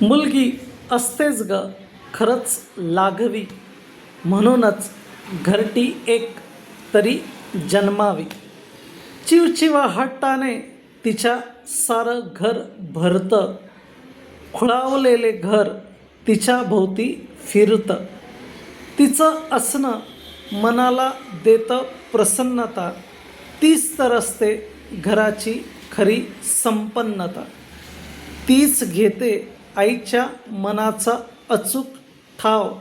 मुलगी असतेच ग खरंच लाघवी, म्हणूनच घरटी एक तरी जन्मावी. चिवचिवा हट्टाने तिच्या सारं घर भरतं, खुळावलेले घर तिच्या भोवती फिरतं. तिचं असणं मनाला देतं प्रसन्नता, तीच तर असते घराची खरी संपन्नता. तीच घेते आईच्या मनाचा अचूक ठाव,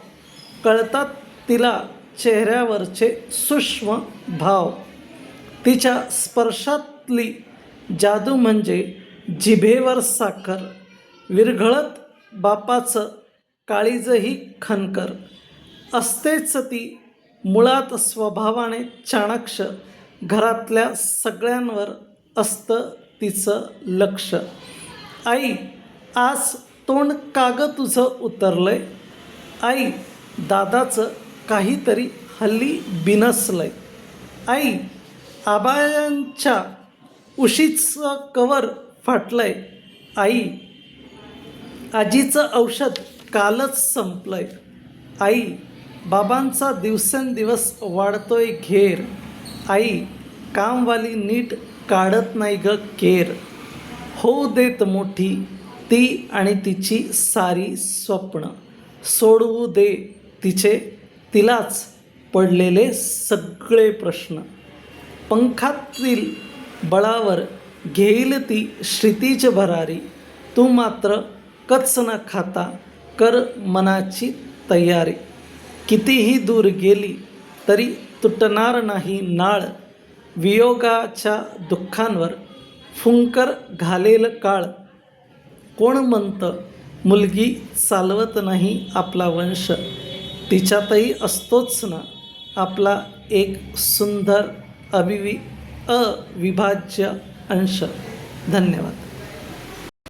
कळतात तिला चेहऱ्यावरचे सूक्ष्म भाव. तिच्या स्पर्शातली जादू म्हणजे जिभेवर साखर, विरघळत बापाचं काळीजही खनकर. असतेच ती मुळात स्वभावाने चाणाक्ष, घरातल्या सगळ्यांवर असतं तिचं लक्ष. आई आज तोंड का गं तुझं उतरलंय, आई दादाचं काहीतरी हल्ली बिनसलंय, आई आबायांच्या उशीचं कवर फाटलंय, आई आजीचं औषध कालच संपलंय, आई बाबांचा दिवसेंदिवस वाढतोय घेर, आई कामवाली नीट काढत नाही ग केर. होऊ देत मोठी ती आणि तिची सारी स्वप्न, सोडवू दे तिलाच पडलेले सगळे प्रश्न. पंखातील बळावर घेईल ती क्षितिज भरारी, तू मात्र कच न खाता कर मनाची तयारी. कितीही दूर गेली तरी तुटणार नाही नाळ, वियोगाच्या दुःखांवर फुंकर घालेल काळ. कोण म्हणतं मुलगी चालवत नाही आपला वंश, तिच्यातही असतोच ना आपला एक सुंदर अविभाज्य अंश. धन्यवाद.